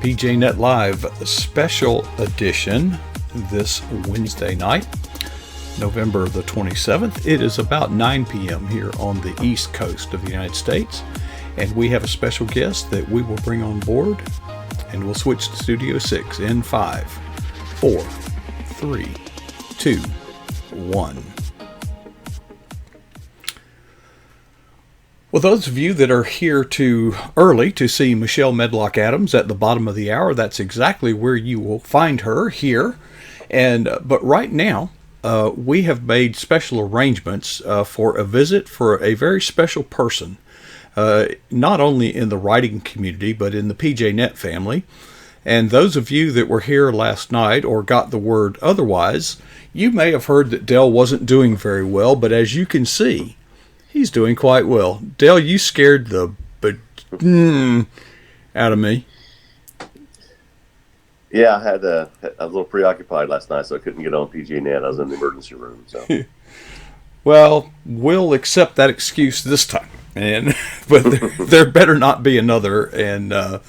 PJNet Live special edition this Wednesday night, November the 27th. It is about 9 p.m. here on the East Coast of the United States, and we have a special guest that we will bring on board, and we'll switch to Studio 6 in 5, 4, 3, 2, 1. Well, those of you that are here too early to see Michelle Medlock Adams at the bottom of the hour, that's exactly where you will find her here. But right now, we have made special arrangements for a visit for a very special person, not only in the writing community, but in the PJNet family. And those of you that were here last night or got the word otherwise, you may have heard that Dell wasn't doing very well, but as you can see, he's doing quite well. Dale, you scared the out of me. Yeah, I had I was a little preoccupied last night, so I couldn't get on PGNet. I was in the emergency room. So, well, we'll accept that excuse this time, but there better not be another. And but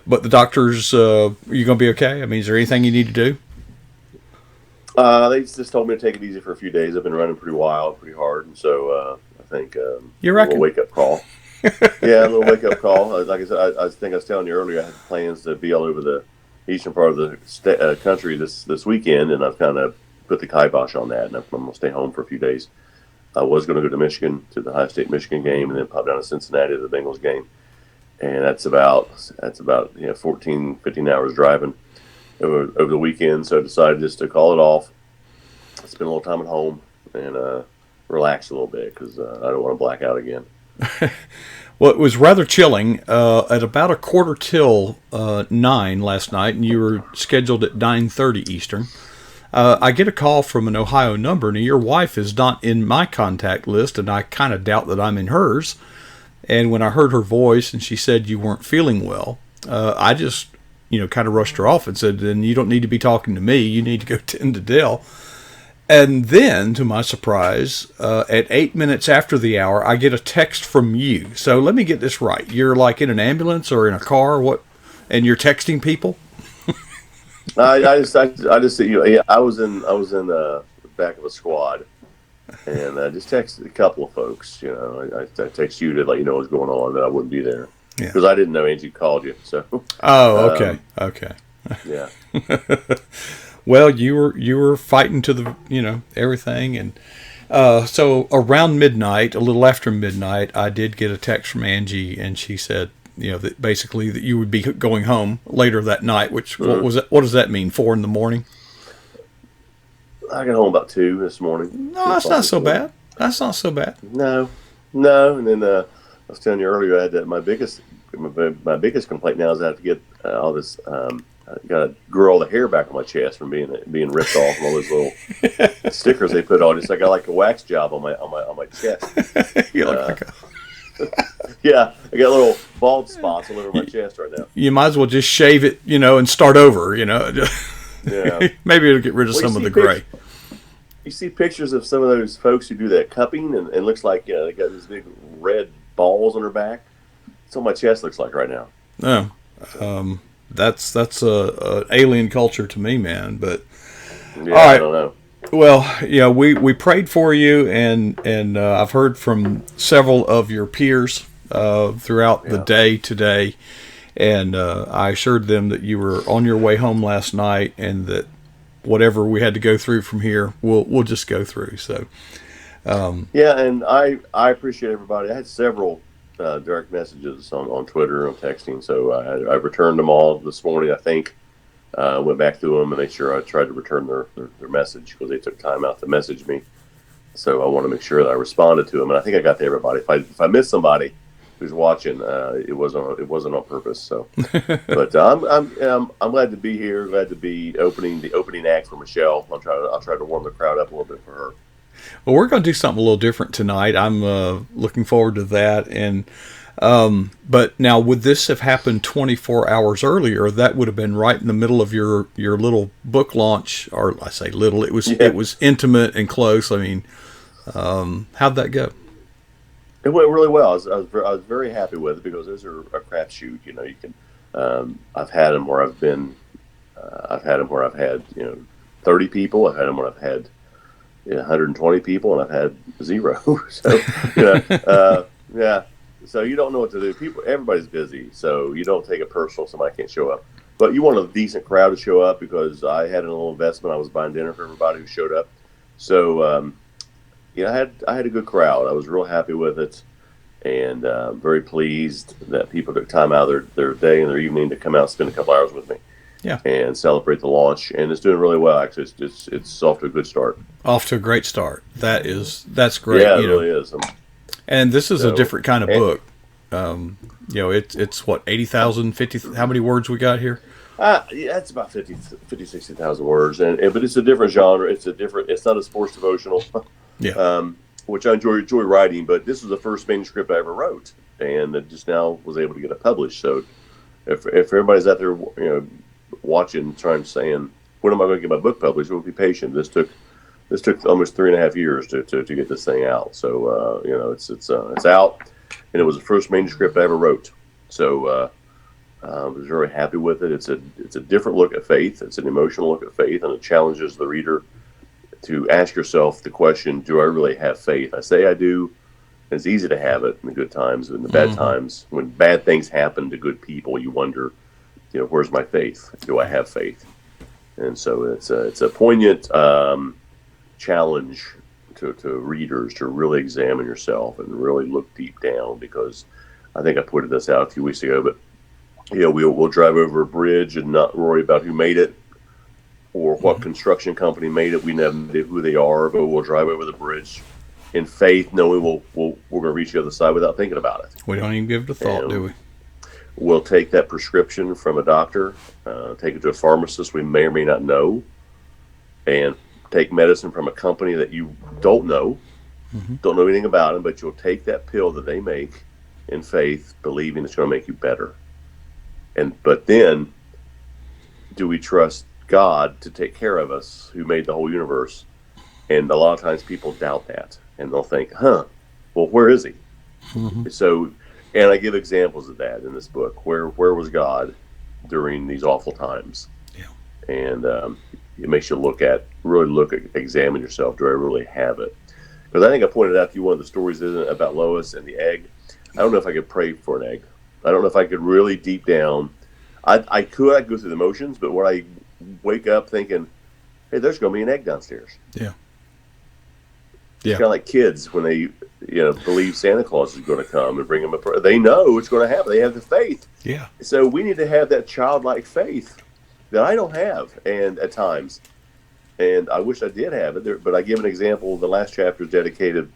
the doctors, are you going to be okay? I mean, is there anything you need to do? They just told me to take it easy for a few days. I've been running pretty wild, pretty hard, and so I think you reckon? A little wake-up call. Yeah, a little wake-up call. Like I said, I think I was telling you earlier, I had plans to be all over the eastern part of the country this weekend, and I've kind of put the kibosh on that, and I'm going to stay home for a few days. I was going to go to Michigan, to the Ohio State-Michigan game, and then pop down to Cincinnati to the Bengals game, and that's about 14, 15 hours driving over the weekend, so I decided just to call it off, spend a little time at home, and relax a little bit because I don't want to black out again. Well, it was rather chilling at about 9:15 last night, and you were scheduled at 9:30 Eastern. I get a call from an Ohio number, and your wife is not in my contact list, and I kind of doubt that I'm in hers. And when I heard her voice and she said you weren't feeling well, I just kind of rushed her off and said, then you don't need to be talking to me. You need to go tend to Dell. And then, to my surprise, at 8 minutes after the hour, I get a text from you. So let me get this right. You're like in an ambulance or in a car, and you're texting people? I just I was in the back of a squad, and I just texted a couple of folks. I text you to let you know what's going on, that I wouldn't be there. Because I didn't know Angie called you, so. Oh, okay, okay. Yeah. Well, you were fighting to the everything, and so around midnight, a little after midnight, I did get a text from Angie, and she said that basically that you would be going home later that night. Which what was it? What does that mean? 4 a.m? I got home about 2 this morning. No, that's not so bad. That's not so bad. No, and then. I was telling you earlier, I had my biggest complaint now is I have to get all this. Got to grow all the hair back on my chest from being ripped off and all those little stickers they put on. It's like I got like a wax job on my chest. You look like yeah, I got little bald spots all over my chest right now. You might as well just shave it, and start over. Yeah, maybe it'll get rid of some of the gray. You see pictures of some of those folks who do that cupping, and it looks like they got these big red balls on their back. That's what my chest looks like right now. Oh, that's a alien culture to me, man. But yeah, all right. I don't know. Well, we prayed for you, and I've heard from several of your peers throughout the day today, and I assured them that you were on your way home last night, and that whatever we had to go through from here, we'll just go through. So. Yeah, and I appreciate everybody. I had several direct messages on Twitter, on texting, so I returned them all this morning, I think. Went back through them and made sure I tried to return their message because they took time out to message me. So I want to make sure that I responded to them, and I think I got to everybody. If I missed somebody who's watching, it wasn't on purpose. So, but I'm glad to be here. Glad to be the opening act for Michelle. I'll try to warm the crowd up a little bit for her. Well, we're going to do something a little different tonight. I'm looking forward to that. And but now, would this have happened 24 hours earlier? That would have been right in the middle of your little book launch, or I say little. It was intimate and close. I mean, how'd that go? It went really well. I was very happy with it because those are a crapshoot. You know, you can. I've had them where I've been. I've had them where I've had 30 people. I've had them where I've had 120 people, and I've had zero. So yeah. So you don't know what to do. Everybody's busy, so you don't take it personal. Somebody can't show up, but you want a decent crowd to show up because I had a little investment. I was buying dinner for everybody who showed up. So I had a good crowd. I was real happy with it, and very pleased that people took time out of their day and their evening to come out and spend a couple hours with me. Yeah. And celebrate the launch, and it's doing really well. Actually, it's off to a good start. Off to a great start. That's great. Yeah, it really is. And this is a different kind of book. It's what 80,000, 50. How many words we got here? Yeah, it's about 60,000 words, but it's a different genre. It's not a sports devotional. Yeah. Which I enjoy writing, but this was the first manuscript I ever wrote, and it just now was able to get it published. So, if everybody's out there, watching, saying, when am I going to get my book published? We'll be patient. This took almost 3.5 years to get this thing out. So it's out, and it was the first manuscript I ever wrote. So I was very happy with it. It's a different look at faith. It's an emotional look at faith, and it challenges the reader to ask yourself the question: do I really have faith? I say I do. It's easy to have it in the good times, but in the bad times, when bad things happen to good people, you wonder, where's my faith? Do I have faith? And so it's a poignant challenge to readers to really examine yourself and really look deep down, because I think I pointed this out a few weeks ago, but we'll drive over a bridge and not worry about who made it or what construction company made it. We never know who they are, but we'll drive over the bridge in faith, knowing we're going to reach the other side without thinking about it. We don't even give it a thought, do we? We'll take that prescription from a doctor, take it to a pharmacist we may or may not know, and take medicine from a company that you don't know anything about them, but you'll take that pill that they make in faith, believing it's going to make you better. But then, do we trust God to take care of us, who made the whole universe? And a lot of times people doubt that, and they'll think, well, where is he? So, and I give examples of that in this book. Where was God during these awful times? Yeah. And it makes you examine yourself. Do I really have it? Because I think I pointed out to you one of the stories isn't about Lois and the egg. I don't know if I could pray for an egg. I don't know if I could really deep down. I'd go through the motions, but when I wake up thinking, hey, there's going to be an egg downstairs. Yeah. It's kind of like kids when they, believe Santa Claus is going to come and bring them a present. They know it's going to happen. They have the faith. Yeah. So we need to have that childlike faith that I don't have, and at times, and I wish I did have it. But I give an example. The last chapter is dedicated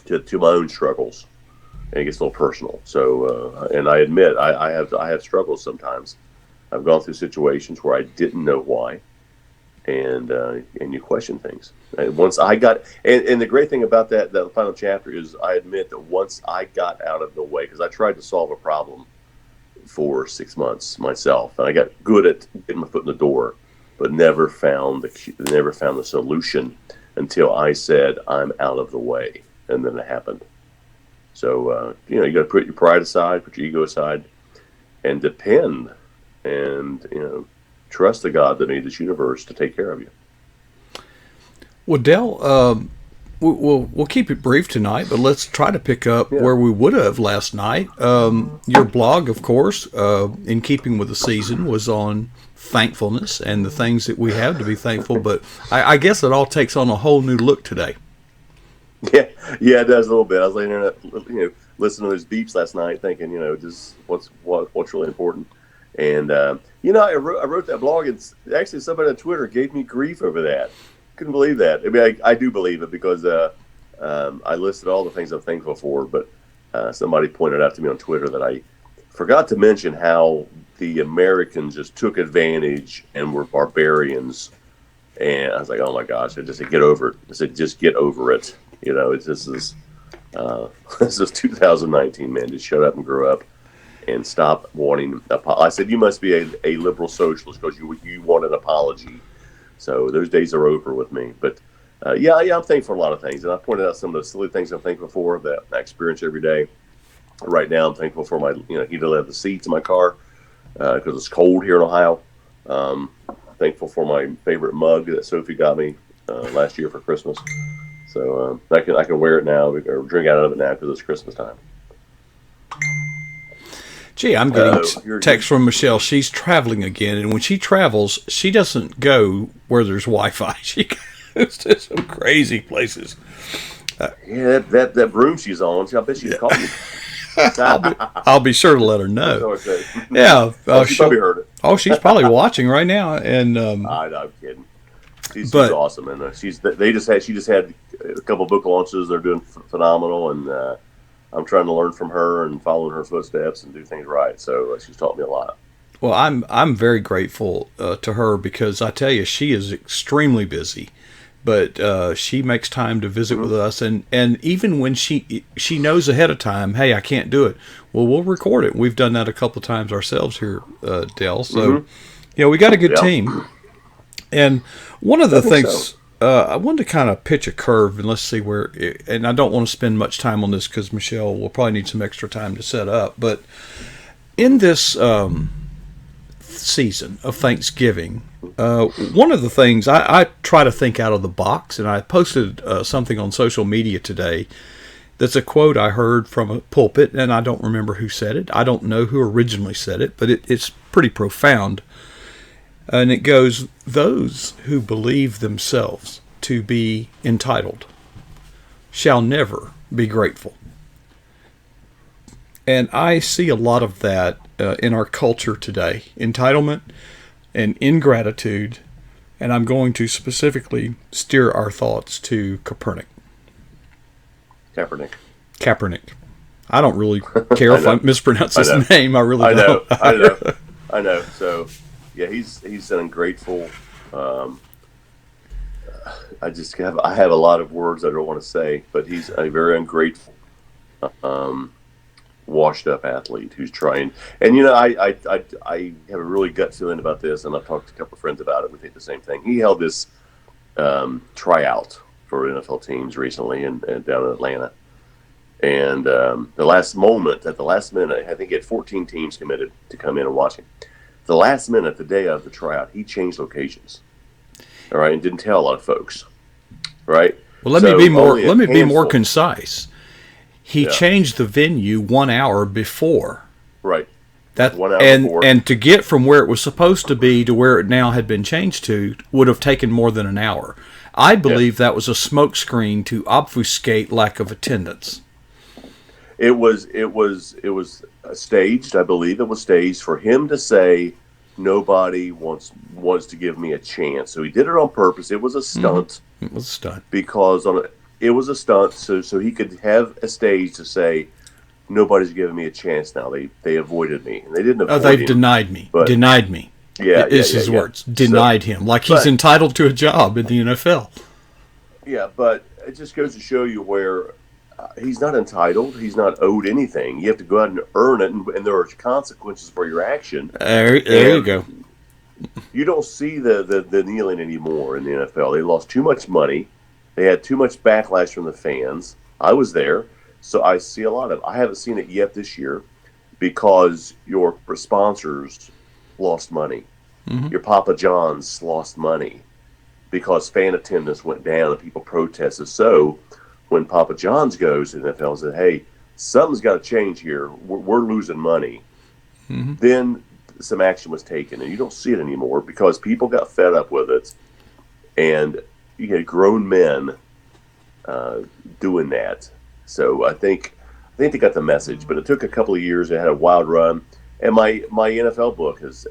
to my own struggles, and it gets a little personal. So, and I admit I have struggles sometimes. I've gone through situations where I didn't know why, and you question things. And once I got, and the great thing about that final chapter is, I admit that once I got out of the way, because I tried to solve a problem for 6 months myself, and I got good at getting my foot in the door, but never found the solution until I said, I'm out of the way, and then it happened. So you got to put your pride aside, put your ego aside, and depend and trust the God that made this universe to take care of you. Well, Dell, we'll keep it brief tonight, but let's try to pick up where we would have last night. Your blog, of course, in keeping with the season, was on thankfulness and the things that we have to be thankful. But I guess it all takes on a whole new look today. Yeah, it does a little bit. I was laying there, listening to those beeps last night, thinking, just what's really important. And I wrote that blog, and actually somebody on Twitter gave me grief over that. Couldn't believe that. I mean, I do believe it, because I listed all the things I'm thankful for, but somebody pointed out to me on Twitter that I forgot to mention how the Americans just took advantage and were barbarians. And I was like, oh my gosh! I just said, get over it. I said, just get over it. This is 2019, man. Just shut up and grow up, and stop wanting. I said, you must be a liberal socialist because you want an apology. So those days are over with me. But Yeah, I'm thankful for a lot of things, and I pointed out some of the silly things I'm thankful for that I experience every day. Right now, I'm thankful for my heated leather seats in my car because it's cold here in Ohio. Thankful for my favorite mug that Sophie got me last year for Christmas. So I can wear it now or drink out of it now because it's Christmas time. Gee, I'm getting text from Michelle. She's traveling again, and when she travels, she doesn't go where there's Wi-Fi. She goes to some crazy places. Yeah, that broom she's on. I bet she's called me. I'll be sure to let her know. Yeah, she probably heard it. Oh, she's probably watching right now. And I'm kidding. She's awesome, and she just had a couple book launches. They're doing phenomenal, and I'm trying to learn from her and follow in her footsteps and do things right. So she's taught me a lot. Well, I'm very grateful to her because I tell you, she is extremely busy, but she makes time to visit with us, and even when she knows ahead of time, hey, I can't do it. Well, we'll record it. We've done that a couple of times ourselves here, Dale. So, we got a good team. And one of the things I wanted to kind of pitch a curve, and let's see where. And I don't want to spend much time on this because Michelle will probably need some extra time to set up. But in this season of Thanksgiving, one of the things I try to think out of the box, and I posted something on social media today. That's a quote I heard from a pulpit, and I don't remember who said it. I don't know who originally said it, but it's pretty profound. And it goes, those who believe themselves to be entitled shall never be grateful. And I see a lot of that in our culture today. Entitlement and ingratitude. And I'm going to specifically steer our thoughts to Kaepernick. Kaepernick. I don't really care if I mispronounce his name. I really don't. I know. So... yeah, he's an ungrateful. I have a lot of words I don't want to say, but he's a very ungrateful, washed up athlete who's trying. And I have a really gut feeling about this, and I've talked to a couple of friends about it. We think the same thing. He held this tryout for NFL teams recently, and down in Atlanta. And at the last minute, I think he had 14 teams committed to come in and watch him. The last minute, the day of the tryout, he changed locations. All right, and didn't tell a lot of folks. Right. Well, let me be more concise. He changed the venue 1 hour before. Right. That 1 hour before. And to get from where it was supposed to be to where it now had been changed to would have taken more than an hour. I believe that was a smokescreen to obfuscate lack of attendance. It was staged. I believe it was staged for him to say nobody wants to give me a chance. So he did it on purpose. It was a stunt. Mm-hmm. It was a stunt because it was a stunt. So he could have a stage to say nobody's giving me a chance now. They avoided me, and they didn't. They've denied me. Denied me. Yeah, is his words. Denied him, like he's entitled to a job in the NFL. Yeah, but it just goes to show you where. He's not entitled. He's not owed anything. You have to go out and earn it, and there are consequences for your action. There you go. You don't see the kneeling anymore in the NFL. They lost too much money. They had too much backlash from the fans. I was there, so I see a lot of it. I haven't seen it yet this year because your sponsors lost money. Mm-hmm. Your Papa John's lost money because fan attendance went down and people protested. So when Papa John's goes to the NFL and says, hey, something's got to change here. We're losing money. Mm-hmm. Then some action was taken, and you don't see it anymore because people got fed up with it. And you had grown men doing that. So I think they got the message, but it took a couple of years. They had a wild run. And my NFL book has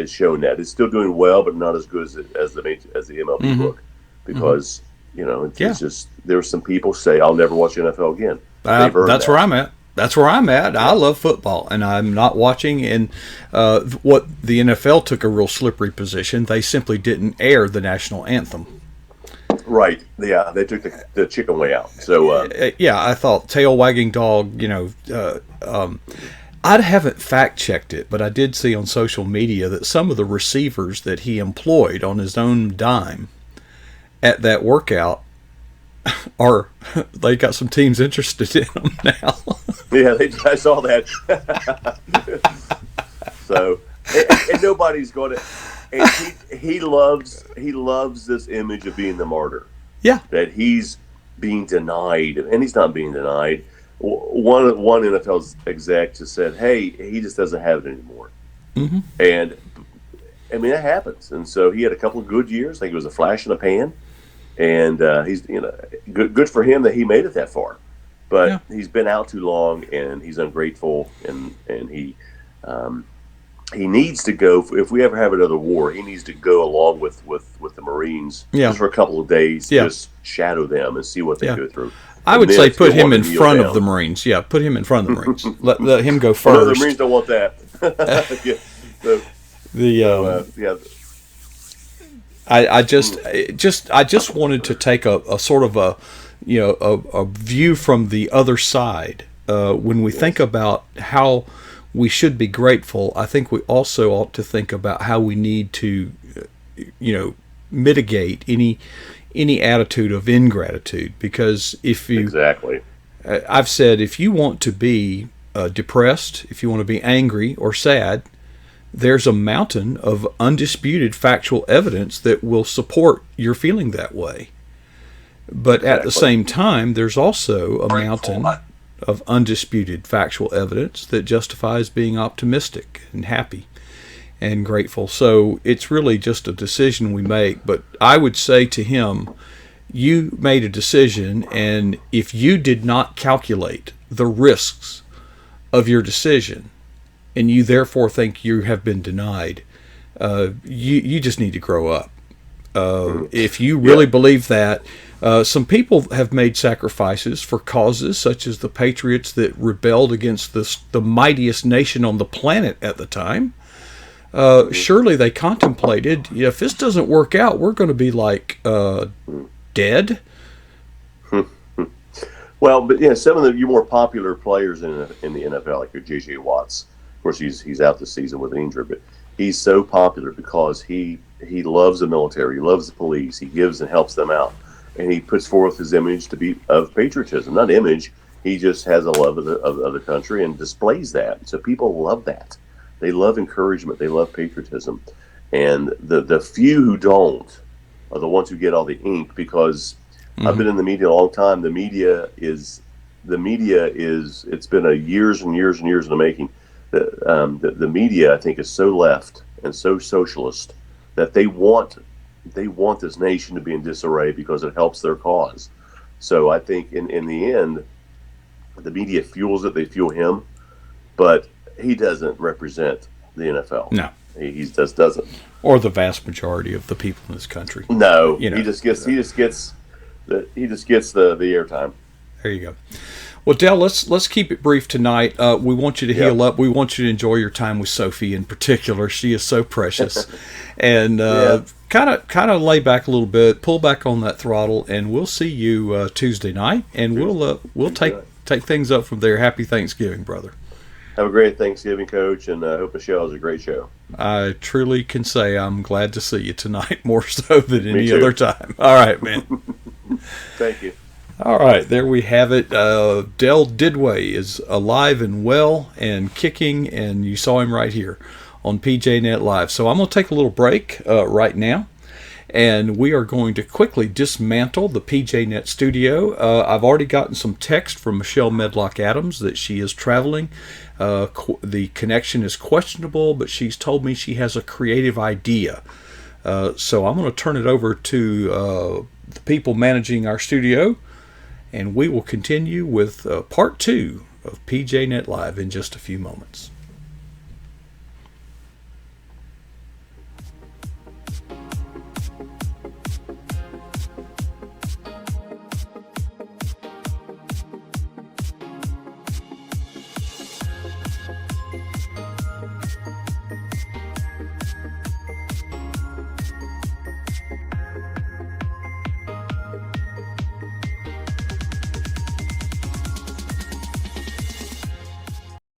shown that. It's still doing well, but not as good as the MLB mm-hmm. book because – it's just there's some people say I'll never watch NFL again. That's where I'm at. That's where I'm at. I love football, and I'm not watching. And what the NFL took a real slippery position. They simply didn't air the national anthem. Right. Yeah, they took the chicken way out. So I thought tail wagging dog. I haven't fact checked it, but I did see on social media that some of the receivers that he employed on his own dime at that workout are they got some teams interested in them now. Yeah, I saw that. So, and nobody's going to. And he loves this image of being the martyr. Yeah, That he's being denied, and he's not being denied. One NFL exec just said, "Hey, he just doesn't have it anymore." mm-hmm. And I mean, that happens. And so he had a couple of good years. I think it was a flash in the pan, and he's good for him that he made it that far. But he's been out too long, and he's ungrateful, and he needs to go. If we ever have another war, he needs to go along with the Marines just for a couple of days, just shadow them and see what they go through. I would say put him in front of the Marines. Yeah, put him in front of the Marines. let him go first. No, the Marines don't want that. I just wanted to take a sort of a view from the other side. When we think about how we should be grateful, I think we also ought to think about how we need to, mitigate any attitude of ingratitude. Because if you I've said, if you want to be depressed, if you want to be angry or sad, there's a mountain of undisputed factual evidence that will support your feeling that way. But at the same time, there's also a mountain of undisputed factual evidence that justifies being optimistic and happy and grateful. So it's really just a decision we make. But I would say to him, you made a decision, and if you did not calculate the risks of your decision, and you therefore think you have been denied, you just need to grow up. If you really believe that, some people have made sacrifices for causes such as the Patriots that rebelled against the mightiest nation on the planet at the time. Surely they contemplated, if this doesn't work out, we're going to be like dead. Well, but some of your more popular players in the NFL, like your J.J. Watts. Of course, he's out this season with an injury, but he's so popular because he loves the military, he loves the police, he gives and helps them out, and he puts forth his image to be of patriotism. Not image, he just has a love of the country and displays that. So people love that. They love encouragement. They love patriotism, and the few who don't are the ones who get all the ink. Because I've been in the media a long time. The media is it's been a years and years and years in the making. The media, I think, is so left and so socialist that they want this nation to be in disarray because it helps their cause. So I think in the end, the media fuels it. They fuel him, but he doesn't represent the NFL. No, he just doesn't. Or the vast majority of the people in this country. No, he just gets the airtime. There you go. Well, Dale, let's keep it brief tonight. We want you to heal up. We want you to enjoy your time with Sophie in particular. She is so precious, and kind of lay back a little bit, pull back on that throttle, and we'll see you Tuesday night, and we'll take things up from there. Happy Thanksgiving, brother. Have a great Thanksgiving, Coach, and I hope Michelle has a great show. I truly can say I'm glad to see you tonight, more so than any other time. All right, man. Thank you. All right, there we have it. Dell Didway is alive and well and kicking, and you saw him right here on PJNet Live. So I'm going to take a little break right now, and we are going to quickly dismantle the PJNet studio. I've already gotten some text from Michelle Medlock Adams that she is traveling. The connection is questionable, but she's told me she has a creative idea. So I'm going to turn it over to the people managing our studio, and we will continue with part 2 of PJNet Live in just a few moments.